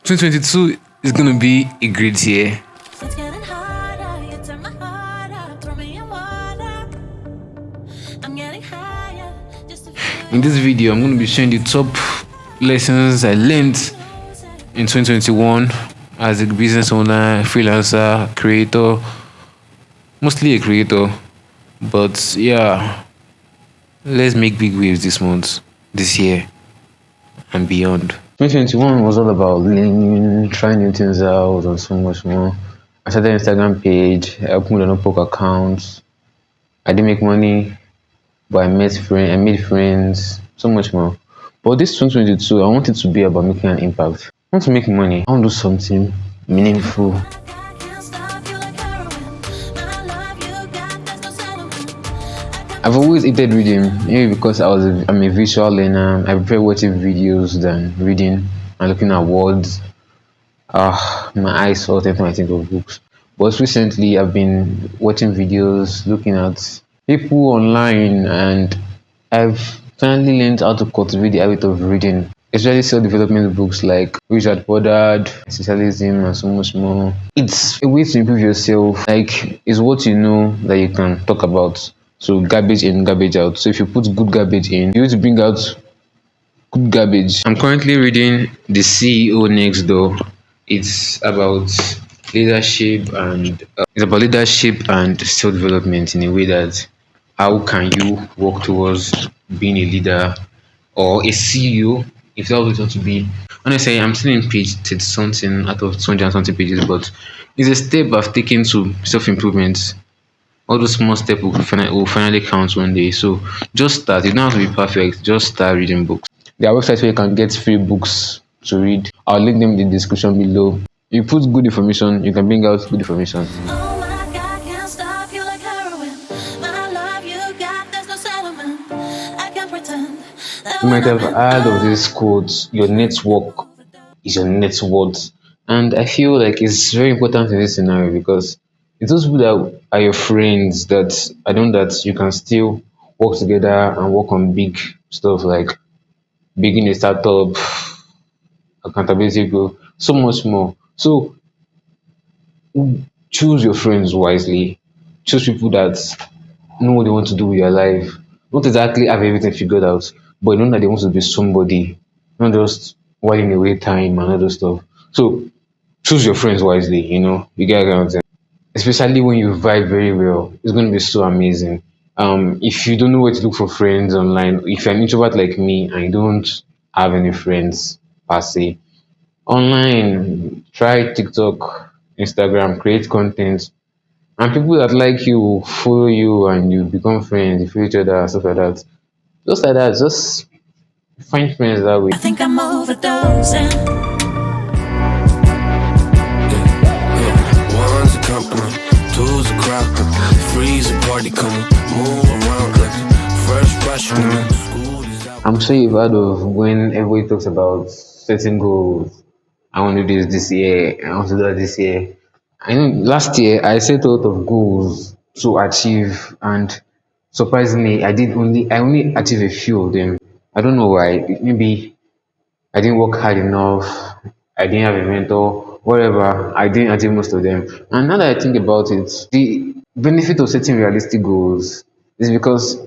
2022 is going to be a great year. It's getting harder, you turn my heart up, throw me in water. I'm getting higher, just to feel In this video, I'm going to be sharing the top lessons I learned in 2021 as a business owner, freelancer, creator, mostly a creator. But yeah, let's make big waves this month, this year, and beyond. 2021 was all about learning, trying new things out, and so much more. I started an Instagram page, I opened an Upwork account. I didn't make money, but I made friends, so much more. But this 2022, I want it to be about making an impact. I want to make money. I want to do something meaningful. I can't stop you like heroin. My love you got, there's no settlement. I've always hated reading, maybe because I'm a visual learner. I prefer watching videos than reading and looking at words. My eyes hurt every time I think of books. But recently, I've been watching videos, looking at people online, and I've finally learned how to cultivate the habit of reading, especially self-development books like Richard Poddard, Essentialism, and so much more. It's a way to improve yourself. Like, it's what you know that you can talk about. So garbage in, garbage out. So if you put good garbage in, you need to bring out good garbage. I'm currently reading The CEO Next Door. It's about leadership and self-development in a way that how can you work towards being a leader or a CEO if that's what you want to be. Honestly, I'm still in page 30 something out of 200 and something pages, but it's a step I've taken to self-improvement. All those small steps will finally count one day. So just start. You don't have to be perfect. Just start reading books. There are websites where you can get free books to read. I'll link them in the description below. You put good information, you can bring out good information. Oh my God, can't stop you like heroin. My love you got, there's no settlement. I can't pretend that You might have when I'm heard of this quote, your network is your net worth. And I feel like it's very important in this scenario because it's those people that are your friends that I know that you can still work together and work on big stuff like beginning a startup, accountability group, so much more. So choose your friends wisely. Choose people that know what they want to do with your life. Not exactly have everything figured out, but know that they want to be somebody, not just whiling away time and other stuff. So choose your friends wisely, you get around them. Especially when you vibe very well, it's going to be so amazing. If you don't know where to look for friends online, if you're an introvert like me and you don't have any friends per se, online, try TikTok, Instagram, create content, and people that like you will follow you and you become friends, you feel each other, stuff like that. Just like that, just find friends that way. I think I'm overdosing. One's a company, two's a crowd, three's a party coming, move around like fresh freshman. School is out. I'm sure you've heard of when everybody talks about setting goals. I want to do this year. I want to do that this year. I know last year I set a lot of goals to achieve, and surprisingly, I only achieved a few of them. I don't know why. Maybe I didn't work hard enough. I didn't have a mentor. Whatever. I didn't achieve most of them. And now that I think about it, the benefit of setting realistic goals is because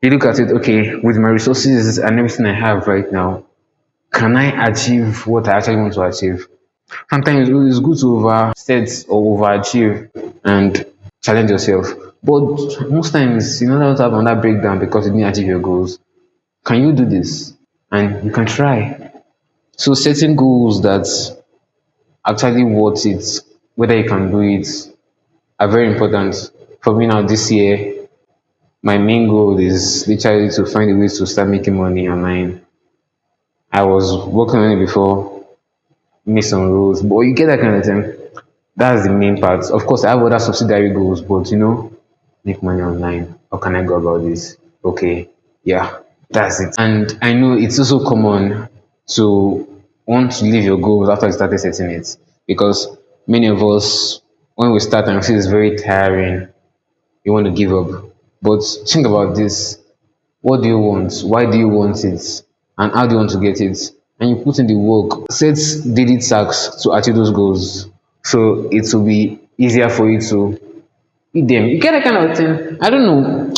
you look at it. Okay, with my resources and everything I have right now, can I achieve what I actually want to achieve? Sometimes it's good to overset or overachieve and challenge yourself. But most times, you know, don't have another breakdown because you didn't achieve your goals. Can you do this? And you can try. So setting goals that actually worth it, whether you can do it, are very important. For me now this year, my main goal is literally to find a way to start making money online. I was working on it before, made some rules, but you get that kind of thing. That's the main part. Of course, I have other subsidiary goals, but make money online. How can I go about this? Okay, yeah, that's it. And I know it's also common to want to leave your goals after you started setting it because many of us, when we start and feel it's very tiring, you want to give up. But think about this. What do you want? Why do you want it? And how do you want to get it? and you put in the work, set daily tasks to achieve those goals. So it will be easier for you to eat them. You get that kind of thing. I don't know.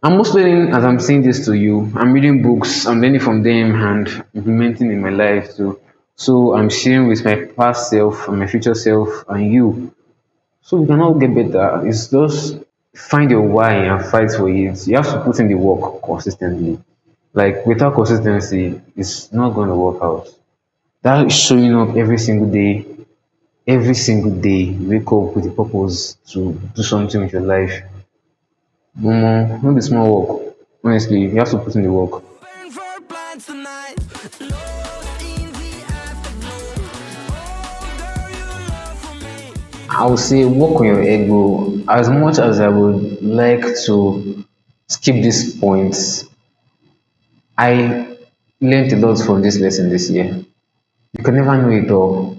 I'm most learning as I'm saying this to you. I'm reading books, I'm learning from them and implementing in my life too. So I'm sharing with my past self and my future self and you. So we can all get better. It's just find your why and fight for it. You have to put in the work consistently. Like without consistency, it's not going to work out. That showing up every single day, wake up with a purpose to do something with your life. Momo, not be small work. Honestly, you have to put in the work. Burn for plans tonight. Lost in the afternoon. Oh, girl, you love for me. I would say work on your ego. As much as I would like to skip this point, I learned a lot from this lesson this year. You can never know it all.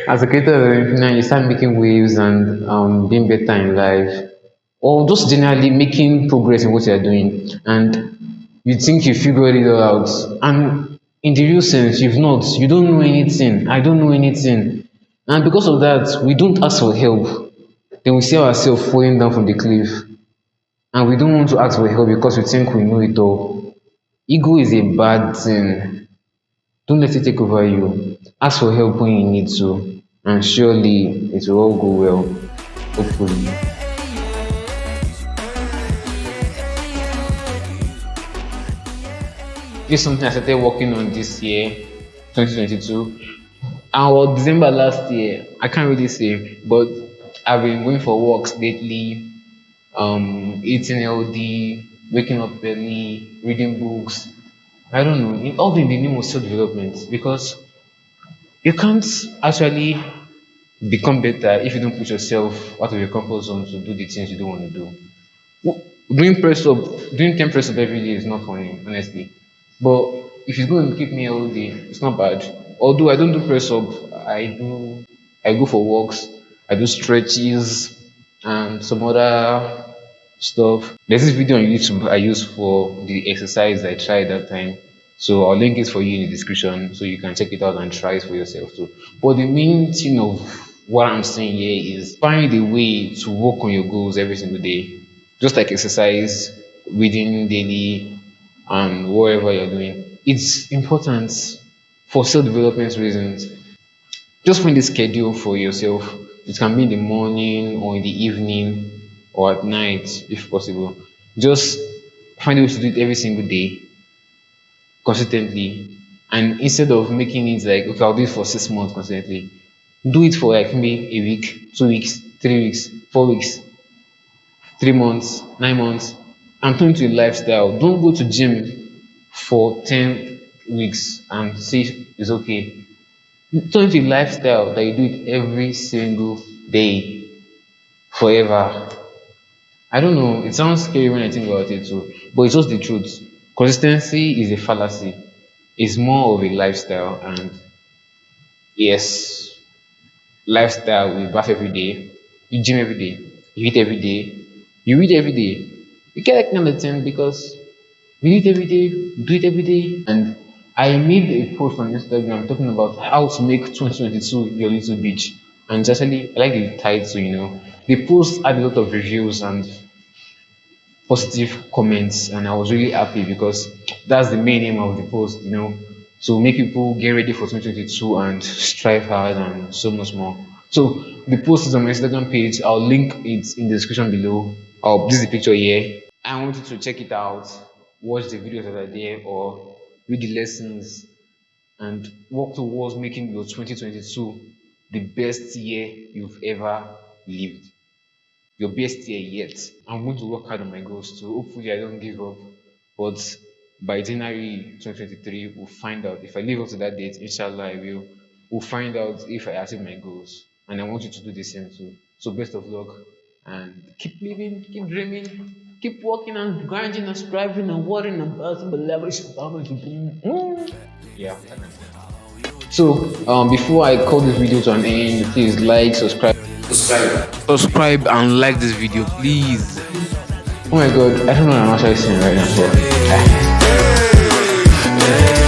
As a creator of entrepreneur, you start making waves and being better in life, or just generally making progress in what you're doing. And you think you figured it all out. And in the real sense, you've not. You don't know anything. I don't know anything. And because of that, we don't ask for help. Then we see ourselves falling down from the cliff. And we don't want to ask for help because we think we know it all. Ego is a bad thing. Don't let it take over you. Ask for help when you need to, and surely it will all go well. Hopefully. This is something I started working on this year, 2022. And well, December last year, I can't really say, but I've been going for walks lately, eating healthy, waking up early, reading books. I don't know, all in the name of self development because you can't actually become better if you don't put yourself out of your comfort zone to do the things you don't want to do. Doing press up, doing 10 press up every day is not funny, honestly. But if it's going to keep me healthy, it's not bad. Although I don't do press up, I go for walks, I do stretches and some other stuff. There's this video on YouTube I use for the exercise I tried that time. So I'll link it for you in the description so you can check it out and try it for yourself too. But the main thing of what I'm saying here is find a way to work on your goals every single day. Just like exercise, reading daily, and whatever you're doing. It's important for self-development reasons. Just find a schedule for yourself. It can be in the morning or in the evening or at night if possible. Just find a way to do it every single day consistently. And instead of making it like, okay, I'll do it for 6 months consistently, do it for like maybe a week, 2 weeks, 3 weeks, 4 weeks, 3 months, 9 months, and turn it to a lifestyle. Don't go to gym for 10 weeks and say it's okay. Turn it to a lifestyle that you do it every single day, forever. I don't know, it sounds scary when I think about it too, but it's just the truth. Consistency is a fallacy. It's more of a lifestyle, and yes, lifestyle, we bath every day, you gym every day, you eat every day, you read every day. You get that kind of thing because you eat every day, do it every day. And I made a post on Instagram talking about how to make 2022 your little beach. And it's actually, I like the title. The post had a lot of reviews and positive comments, and I was really happy because that's the main aim of the post, to make people get ready for 2022 and strive hard and so much more. So the post is on my Instagram page. I'll link it in the description below. This is the picture here. I want you to check it out, watch the videos that are there, or read the lessons and work towards making your 2022 the best year you've ever lived. Your best year yet. I'm going to work hard on my goals too. Hopefully, I don't give up. But by January 2023, we'll find out. If I live up to that date, inshallah, I will. We'll find out if I achieve my goals. And I want you to do the same too. So, best of luck. And keep living, keep dreaming, keep working and grinding and striving and worrying about the leverage. Yeah. So, before I call this video to an end, please like, subscribe and like this video, please. Oh my god, I don't know what I'm actually saying right now.